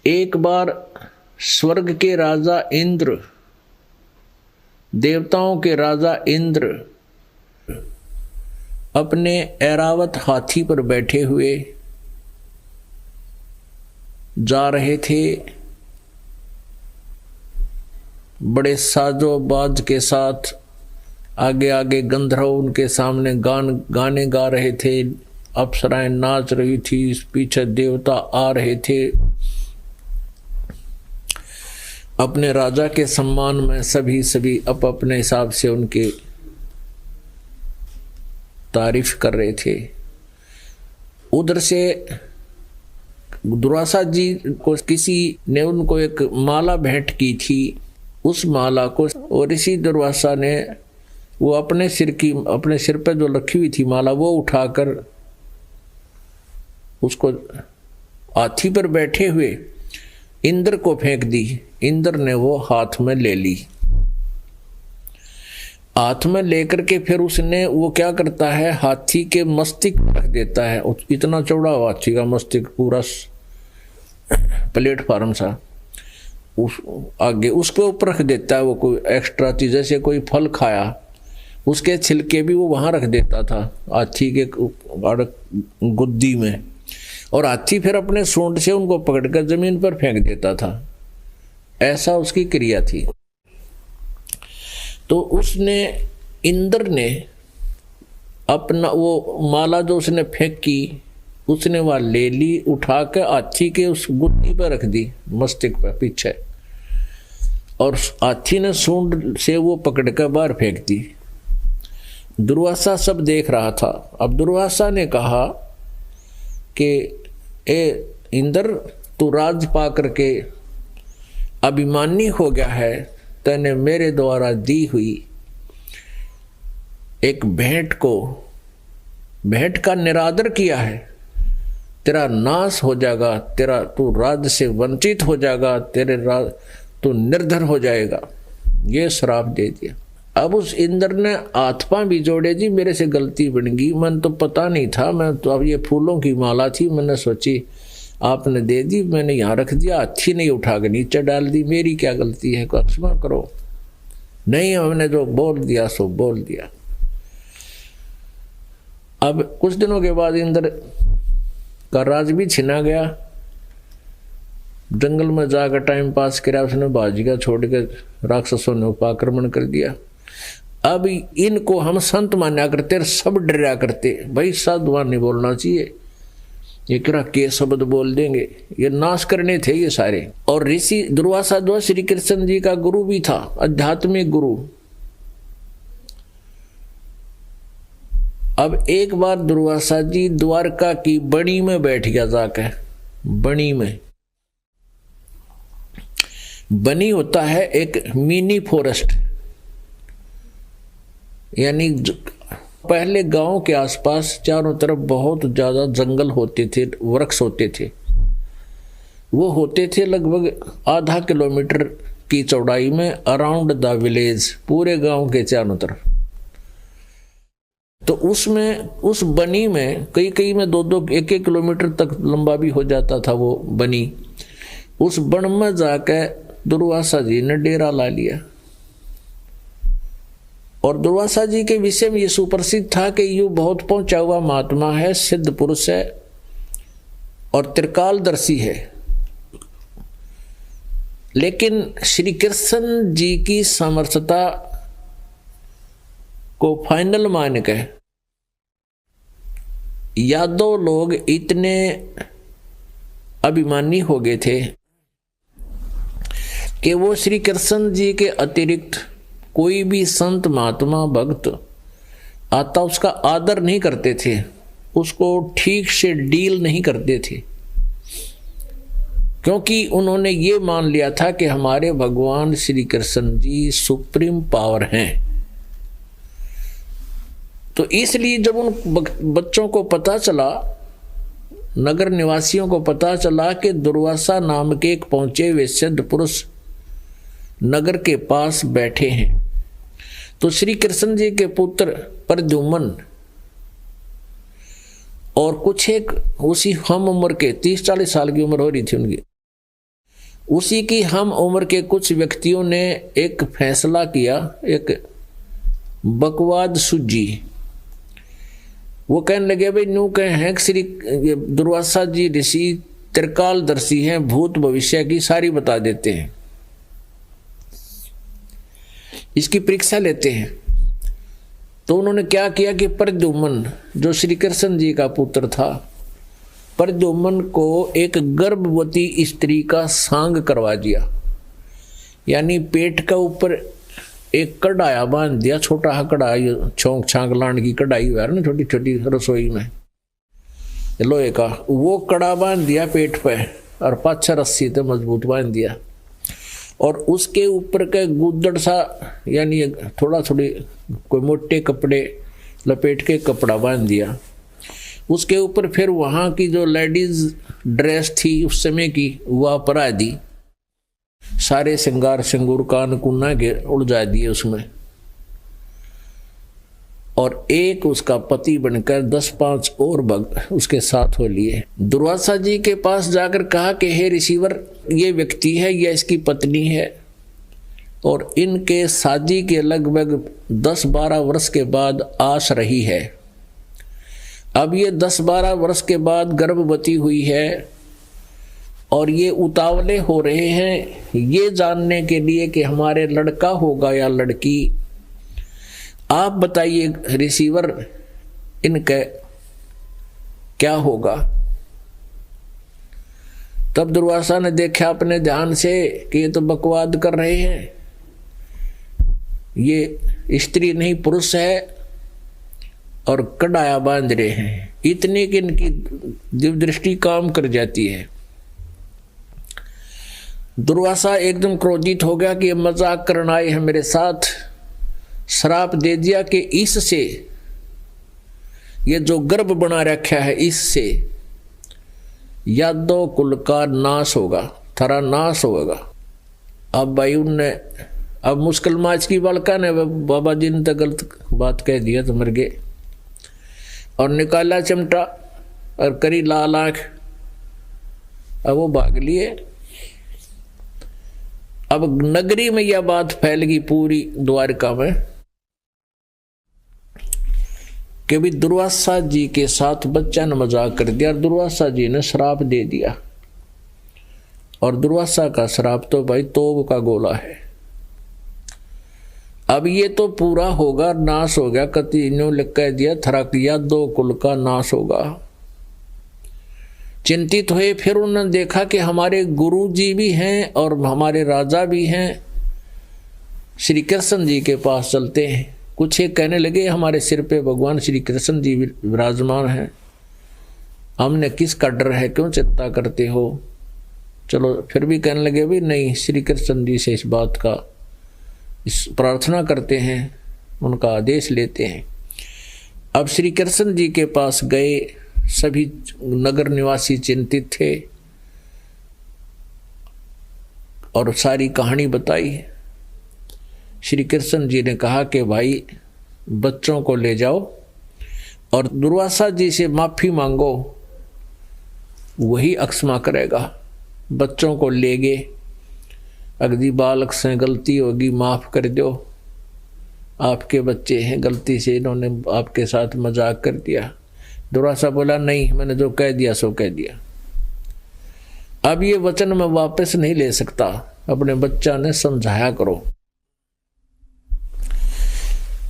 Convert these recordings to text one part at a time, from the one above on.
एक बार स्वर्ग के राजा इंद्र, देवताओं के राजा इंद्र अपने ऐरावत हाथी पर बैठे हुए जा रहे थे। बड़े साजोबाज के साथ आगे आगे गंधर्व उनके सामने गाने गा रहे थे, अप्सराएं नाच रही थी, पीछे देवता आ रहे थे। अपने राजा के सम्मान में सभी अपने हिसाब से उनके तारीफ कर रहे थे। उधर से दुर्वासा जी को किसी ने उनको एक माला भेंट की थी। उस माला को और ऋषि दुर्वासा ने वो अपने सिर पे जो रखी हुई थी माला, वो उठाकर उसको हाथी पर बैठे हुए इंद्र को फेंक दी। इंद्र ने वो हाथ में ले ली। हाथ में लेकर के फिर उसने वो क्या करता है, हाथी के मस्तिष्क रख देता है। इतना चौड़ा हाथी का मस्तिष्क, पूरा प्लेटफार्म सा, उस आगे उसके ऊपर रख देता है। वो कोई एक्स्ट्रा चीज, जैसे कोई फल खाया उसके छिलके भी वो वहां रख देता था हाथी के गुद्दी में, और हाथी फिर अपने सूंड से उनको पकड़कर जमीन पर फेंक देता था। ऐसा उसकी क्रिया थी। तो उसने, इंद्र ने अपना वो माला जो उसने फेंकी, उसने वह ले ली, उठा के हाथी के उस गुद्दी पर रख दी, मस्तिष्क पर पीछे, और हाथी ने सूंड से वो पकड़ कर बाहर फेंक दी। दुर्वासा सब देख रहा था। अब दुर्वासा ने कहा कि ए इंद्र, तू राज पा करके अभिमानी हो गया है। तैने मेरे द्वारा दी हुई एक भेंट का निरादर किया है। तेरा नाश हो जाएगा, तू राज से वंचित हो जाएगा, तू निर्धन हो जाएगा। ये श्राप दे दिया। अब उस इंद्र ने हाथ पांव भी जोड़े, जी मेरे से गलती बन गई, मन तो पता नहीं था, मैं तो अब ये फूलों की माला थी, मैंने सोची आपने दे दी, मैंने यहाँ रख दिया, हाथी नहीं उठा के नीचे डाल दी, मेरी क्या गलती है, क्षमा करो। नहीं, हमने जो बोल दिया सो बोल दिया। अब कुछ दिनों के बाद इंद्र का राज भी छिना गया। जंगल में जाकर टाइम पास किया उसने, बाजी का छोड़ के राक्षसों ने उपाक्रमण कर दिया। अब इनको हम संत मान्या करते, सब डरा करते, भाई साधुआ नहीं बोलना चाहिए, ये क्या के शब्द बोल देंगे, ये नाश करने थे ये सारे। और ऋषि दुर्वासा जो श्री कृष्ण जी का गुरु भी था, आध्यात्मिक गुरु। अब एक बार दुर्वासा जी द्वारका की बनी में बैठ गया जाकर। बनी में, बनी होता है एक मिनी फॉरेस्ट, यानी पहले गांव के आसपास चारों तरफ बहुत ज्यादा जंगल होते थे, वृक्ष होते थे। वो होते थे लगभग आधा किलोमीटर की चौड़ाई में, अराउंड द विलेज, पूरे गांव के चारों तरफ। तो उसमें, उस बनी में कई में 1-1 किलोमीटर तक लंबा भी हो जाता था वो बनी। उस बन में जाकर दुर्वासा जी ने डेरा ला लिया। और दुर्वासा जी के विषय में ये सुप्रसिद्ध था कि ये बहुत पहुंचा हुआ महात्मा है, सिद्ध पुरुष है और त्रिकालदर्शी है। लेकिन श्री कृष्ण जी की समर्थता को फाइनल मान के यादव लोग इतने अभिमानी हो गए थे कि वो श्री कृष्ण जी के अतिरिक्त कोई भी संत महात्मा भक्त आता उसका आदर नहीं करते थे, उसको ठीक से डील नहीं करते थे, क्योंकि उन्होंने ये मान लिया था कि हमारे भगवान श्री कृष्ण जी सुप्रीम पावर हैं। तो इसलिए जब उन बच्चों को पता चला, नगर निवासियों को पता चला कि दुर्वासा नाम के एक पहुंचे हुए सिद्ध पुरुष नगर के पास बैठे हैं, तो श्री कृष्ण जी के पुत्र प्रद्युम्न और कुछ एक उसी हम उम्र के 30-40 साल की उम्र हो रही थी उनकी, उसी की हम उम्र के कुछ व्यक्तियों ने एक फैसला किया, एक बकवाद सूझी। वो कहने लगे भाई न्यू कहे हैं कि श्री दुर्वासा जी ऋषि त्रिकालदर्शी हैं, भूत भविष्य की सारी बता देते हैं, इसकी परीक्षा लेते हैं। तो उन्होंने क्या किया कि प्रद्युम्न जो श्री कृष्ण जी का पुत्र था, प्रद्युम्न को एक गर्भवती स्त्री का सांग करवा दिया, यानी पेट का ऊपर एक कढ़ाया बांध दिया, छोटा हा कढ़ाई, छोंक छांक लाने की कढ़ाई है ना छोटी छोटी रसोई में लोहे का, वो कड़ा बांध दिया पेट पे और पाछा रस्सी से मजबूत बांध दिया, और उसके ऊपर के गुदड़ सा यानी थोड़ा थोड़ी कोई मोटे कपड़े लपेट के कपड़ा बांध दिया। उसके ऊपर फिर वहाँ की जो लेडीज ड्रेस थी उस समय की वह परा दी, सारे श्रृंगार सिंगूर कान कुन्ना के उलझा दिए उसमें, और एक उसका पति बनकर 10-5 और भग उसके साथ हो लिए। दुर्वासा जी के पास जाकर कहा कि हे ऋषिवर, ये व्यक्ति है, यह इसकी पत्नी है, और इनके शादी के लगभग 10-12 वर्ष के बाद आस रही है। अब ये 10-12 वर्ष के बाद गर्भवती हुई है, और ये उतावले हो रहे हैं ये जानने के लिए कि हमारे लड़का होगा या लड़की। आप बताइए रिसीवर, इनका क्या होगा। तब दुर्वासा ने देखा अपने ध्यान से कि ये तो बकवाद कर रहे हैं, ये स्त्री नहीं पुरुष है, और कड़ाया बांध रहे हैं, इतने कि इनकी दिव्य दृष्टि काम कर जाती है। दुर्वासा एकदम क्रोधित हो गया कि ये मजाक करना आए हैं मेरे साथ, श्राप दे दिया कि इससे ये जो गर्भ बना रखा है इससे यादव कुल का नाश होगा, थारा नाश होगा। अब भाई उनने अब मुश्किल माच की बालका ने बाबा जी ने तो गलत बात कह दिया तो मर गए, और निकाला चिमटा और करी लाल आंख, अब वो भाग लिए। अब नगरी में यह बात फैल गई पूरी द्वारका में कि भी दुर्वासा जी के साथ बच्चा ने मजाक कर दिया, और दुर्वासा जी ने श्राप दे दिया, और दुर्वासा का श्राप तो भाई तोप का गोला है। अब ये तो पूरा होगा, नाश हो गया, कति न्यू लिख कह दिया थरक यादव कुल का नाश होगा। चिंतित हुए, फिर उन्होंने देखा कि हमारे गुरु जी भी हैं और हमारे राजा भी हैं, श्री कृष्ण जी के पास चलते हैं। कुछ एक कहने लगे हमारे सिर पे भगवान श्री कृष्ण जी विराजमान हैं, हमने किसका डर है, क्यों चिंता करते हो। चलो फिर भी कहने लगे भी नहीं, श्री कृष्ण जी से इस बात का इस प्रार्थना करते हैं, उनका आदेश लेते हैं। अब श्री कृष्ण जी के पास गए, सभी नगर निवासी चिंतित थे और सारी कहानी बताई। श्री कृष्ण जी ने कहा कि भाई बच्चों को ले जाओ और दुर्वासा जी से माफी मांगो, वही अक्षमा करेगा। बच्चों को ले गए, अगदी बालक से गलती होगी माफ कर दो, आपके बच्चे हैं, गलती से इन्होंने आपके साथ मजाक कर दिया। दुर्वासा बोला नहीं, मैंने जो कह दिया सो कह दिया, अब ये वचन मैं वापस नहीं ले सकता, अपने बच्चा ने समझाया करो।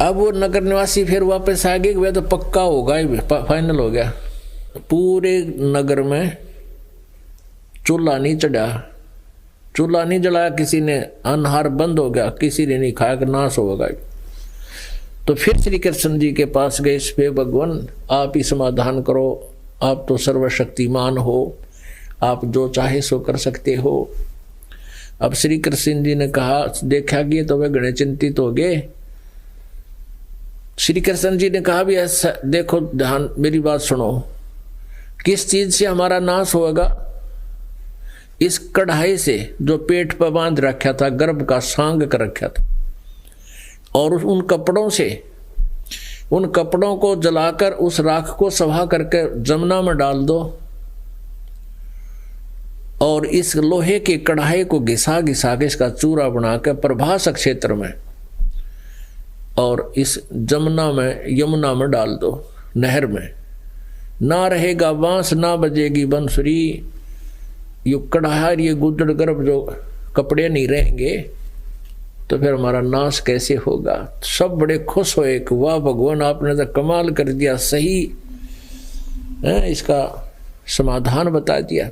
अब वो नगर निवासी फिर वापस आ गए, वह तो पक्का होगा, फाइनल हो गया। पूरे नगर में चूल्हा नहीं चढ़ा, चूल्हा नहीं जलाया किसी ने, अनहार बंद हो गया, किसी ने नहीं खाया कि नाश होगा। तो फिर श्री कृष्ण जी के पास गए, इस पे भगवान आप ही समाधान करो, आप तो सर्वशक्तिमान हो, आप जो चाहे सो कर सकते हो। अब श्री कृष्ण जी ने कहा, देखा कि तो वे गणे चिंतित हो गए। श्री कृष्ण जी ने कहा भी ऐसा देखो, ध्यान मेरी बात सुनो, किस चीज से हमारा नाश होगा? इस कढ़ाई से जो पेट पर बांध रखा था, गर्भ का सांग कर रखा था, और उन कपड़ों से, उन कपड़ों को जलाकर उस राख को सभा करके जमुना में डाल दो, और इस लोहे के कढ़ाई को घिसा घिसा के इसका चूरा बना के प्रभास क्षेत्र में और इस यमुना में डाल दो, नहर में। ना रहेगा बांस, ना बजेगी बंसुरी, ये कढ़ाई ये गुदड़ गर्भ जो कपड़े नहीं रहेंगे तो फिर हमारा नाश कैसे होगा। सब बड़े खुश हुए कि वाह भगवान, आपने तो कमाल कर दिया, सही है, इसका समाधान बता दिया।